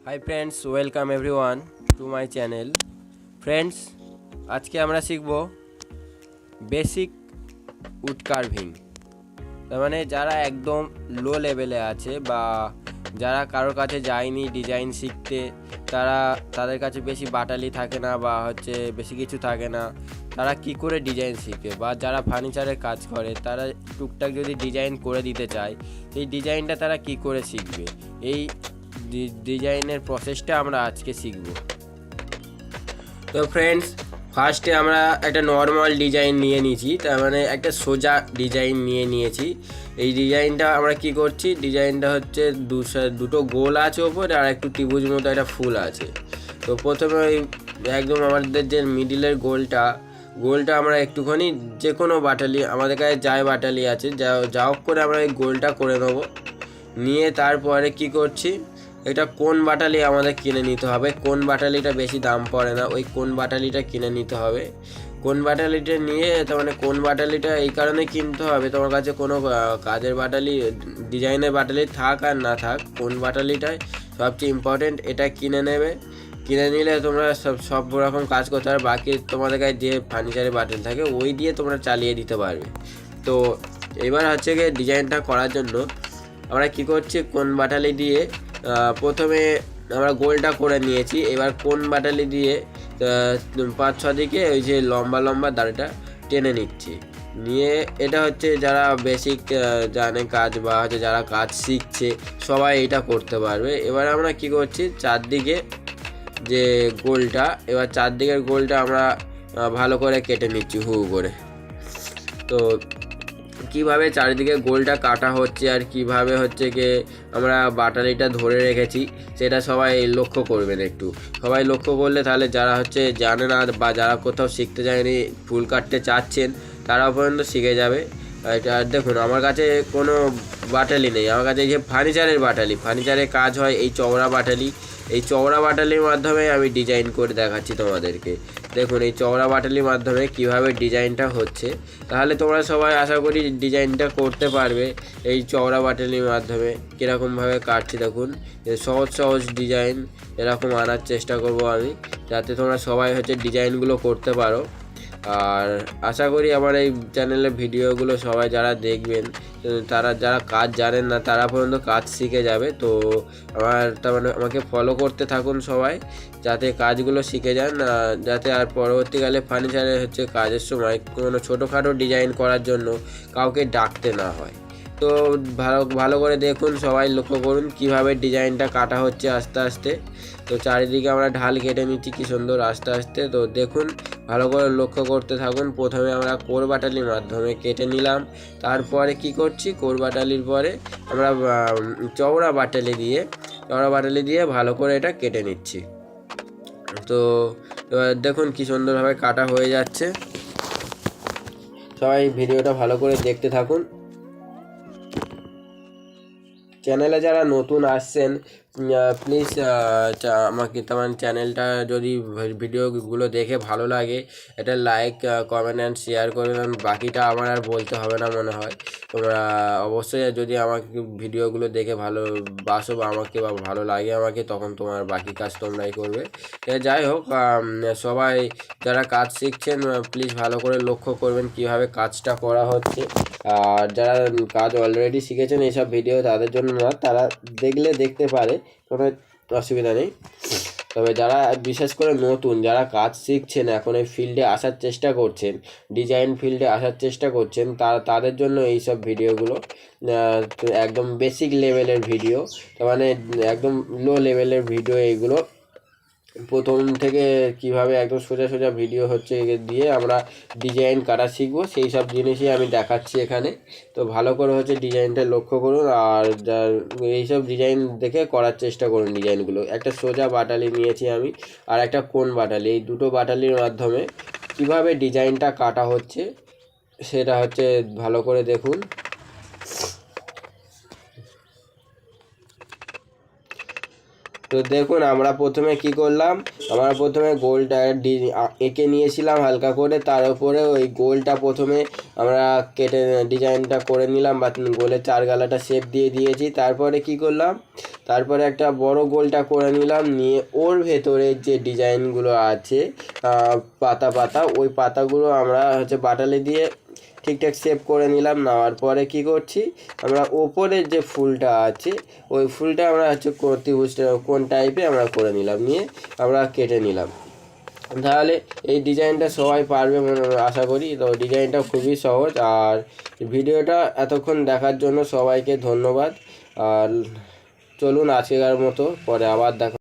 Hi friends, welcome everyone to my channel. Friends, আজকে আমরা শিখব বেসিক উড কার্ভিং। তার মানে যারা একদম লো লেভেলে আছে বা যারা কারোর কাছে যায়নি ডিজাইন শিখতে, তাদের কাছে বেশি বাটালি থাকে না বা বেশি কিছু থাকে না, তারা কি করে ডিজাইন শিখবে, বা যারা ফার্নিচারের কাজ করে তারা টুকটাক যদি ডিজাইন করে দিতে চায়, এই ডিজাইনটা তারা কি করে শিখবে, এই ডিজাইনের প্রসেসটা আমরা আজকে শিখব। তো ফ্রেন্ডস, ফার্স্টে আমরা একটা নর্মাল ডিজাইন নিয়ে নিয়েছি, তার মানে একটা সোজা ডিজাইন নিয়েছি। এই ডিজাইনটা আমরা কি করছি, ডিজাইনটা হচ্ছে দুটো গোল আছে ওপরে আর একটু ত্রিভুজ মতো একটা ফুল আছে। তো প্রথমে ওই একদম আমাদের যে মিডিলের গোলটা আমরা একটুখানি যে কোনো বাটালি, আমাদের কাছে যাই বাটালি আছে যা হোক করে আমরা এই গোলটা করে নেবো। নিয়ে তারপরে কি করছি, এটা কোন বাটালি আমাদের কিনে নিতে হবে। কোন বাটালিটা বেশি দাম পড়ে না, ওই কোন বাটালিটা কিনে নিতে হবে। কোন বাটালিটা নিয়ে, তার মানে কোন বাটালিটা এই কারণে কিনতে হবে, তোমার কাছে কোনো কাজের বাটালি, ডিজাইনের বাটালি থাক আর না থাক, কোন বাটালিটাই সবচেয়ে ইম্পর্টেন্ট, এটা কিনে নেবে। কিনে নিলে তোমরা সব রকম কাজ করতে পারবে। বাকি তোমাদের কাছে যে ফার্নিচারের বাটালি থাকে ওই দিয়ে তোমরা চালিয়ে দিতে পারবে। তো এবার হচ্ছে গিয়ে ডিজাইনটা করার জন্য আমরা কি করছি, কোন বাটালি দিয়ে প্রথমে আমরা গোলটা করে নিয়েছি। এবার কোন বাটালি দিয়ে 5-6 দিকে ওই যে লম্বা দাড়িটা টেনে নিচ্ছি। নিয়ে এটা হচ্ছে যারা বেসিক জানে কাজ বা যারা কাজ শিখছে সবাই এটা করতে পারবে। এবার আমরা কি করছি, চারদিকে যে গোলটা, এবার চারদিকের গোলটা আমরা ভালো করে কেটে নিচ্ছি হু করে। তো কিভাবে চারিদিকে গোলটা কাটা হচ্ছে আর কিভাবে হচ্ছে গিয়ে আমরা বাটালিটা ধরে রেখেছি সেটা সবাই লক্ষ্য করবেন। একটু সবাই লক্ষ্য করলে তাহলে যারা জানে না বা যারা কোথাও শিখতে যায়নি, ফুল কাটতে চাচ্ছেন, তারাও পর্যন্ত শিখে যাবে। আর দেখুন, আমার কাছে কোনো বাটালি নেই, আমার কাছে এই যে ফার্নিচারের কাজ হয় এই চওড়া বাটালির মাধ্যমে আমি ডিজাইন করে দেখাচ্ছি তোমাদেরকে। দেখুন, এই চওড়া বাটালির মাধ্যমে কিভাবে ডিজাইনটা হচ্ছে, তাহলে তোমরা সবাই আশা করি ডিজাইনটা করতে পারবে। এই চওড়া বাটালির মাধ্যমে কীরকমভাবে কাটছি দেখুন, সহজ ডিজাইন এরকম আনার চেষ্টা করব আমি, যাতে তোমরা সবাই ডিজাইনগুলো করতে পারো। আর আশা করি আমার এই চ্যানেলের ভিডিওগুলো সবাই যারা দেখবেন, যারা কাজ জানেন না তারা পর্যন্ত কাজ শিখে যাবে। তো তার মানে আমাকে ফলো করতে থাকুন সবাই, যাতে কাজগুলো শিখে যান, যাতে আর পরবর্তীকালে ফার্নিচারের কাজের সময় কোনো ছোটোখাটো ডিজাইন করার জন্য কাউকে ডাকতে না হয়। তো ভালো করে দেখুন, সবাই লক্ষ্য করুন কিভাবে ডিজাইনটা কাটা হচ্ছে আস্তে আস্তে। তো চারিদিকে আমরা ঢাল কেটে নিচ্ছি কি সুন্দর আস্তে আস্তে। তো দেখুন, ভালো করে লক্ষ্য করতে থাকুন। প্রথমে আমরা কোর বাটালির মাধ্যমে কেটে নিলাম, তারপরে কি করছি, কোর বাটালির পরে আমরা চওড়া বাটালি দিয়ে ভালো করে এটা কেটে নিচ্ছি। তো এবার দেখুন কি সুন্দরভাবে কাটা হয়ে যাচ্ছে। সবাই ভিডিওটা ভালো করে দেখতে থাকুন। চ্যানেলে যারা নতুন আসছেন, প্লিজ আমাকে তোমার চ্যানেলটা যদি ভিডিওগুলো দেখে ভালো লাগে, এটা লাইক, কমেন্ট অ্যান্ড শেয়ার করবেন। বাকিটা আমার আর বলতে হবে না মনে হয়। তোমরা অবশ্যই যদি আমাকে ভিডিওগুলো দেখে ভালোবাসো বা ভালো লাগে আমাকে, তখন তোমার বাকি কাজ তোমরাই করবে। যাই হোক, সবাই যারা কাজ শিখছেন প্লিজ ভালো করে লক্ষ্য করবেন কিভাবে কাজটা করা হচ্ছে। আর যারা কাজ অলরেডি শিখেছেন এইসব ভিডিও তাদের জন্য না, তারা দেখতে পারে, কোনো অসুবিধা নেই। তবে যারা বিশেষ করে নতুন, যারা কাজ শিখছেন, এখন এই ফিল্ডে আসার চেষ্টা করছেন, ডিজাইন ফিল্ডে আসার চেষ্টা করছেন, তাদের জন্য এইসব ভিডিওগুলো একদম বেসিক লেভেলের ভিডিও, তার মানে একদম লো লেভেলের ভিডিও। এইগুলো প্রথম থেকে কিভাবে একদম সোজা ভিডিও দিয়ে আমরা ডিজাইন কাটা শিখবো, সেই সব জিনিসই আমি দেখাচ্ছি এখানে। তো ভালো করে ডিজাইনটা লক্ষ্য করুন, আর এইসব ডিজাইন দেখে করার চেষ্টা করুন ডিজাইনগুলো। একটা সোজা বাটালি নিয়েছি আমি, আর একটা কোন বাটালি, এই দুটো বাটালির মাধ্যমে কিভাবে ডিজাইনটা কাটা হচ্ছে সেটা ভালো করে দেখুন। তো দেখুন, আমরা প্রথমে কি করলাম, আমরা প্রথমে গোলটা এঁকে নিয়েছিলাম হালকা করে, তার উপরে ওই গোলটা প্রথমে আমরা কেটে ডিজাইনটা করে নিলাম বা গোলের 4 গালাটা শেপ দিয়ে দিয়েছি। তারপরে কি করলাম, তারপরে একটা বড় গোলটা করে নিলাম, নিয়ে ওর ভেতরে যে ডিজাইনগুলো আছে পাতা পাতা, ওই পাতাগুলো আমরা বাটালি দিয়ে ঠিকঠাক শেপ করে নিলাম। নেওয়ার পরে কি করছি, আমরা ওপরের যে ফুলটা আছে ওই ফুলটা আমরা ত্রিভুজটা কোন টাইপে আমরা করে নিলাম, নিয়ে আমরা কেটে নিলাম। তাহলে এই ডিজাইনটা সবাই পারবে আশা করি। তো ডিজাইনটা খুবই সহজ। আর ভিডিওটা এতক্ষণ দেখার জন্য সবাইকে ধন্যবাদ। আর চলুন আজকের মতো, পরে আবার দেখা।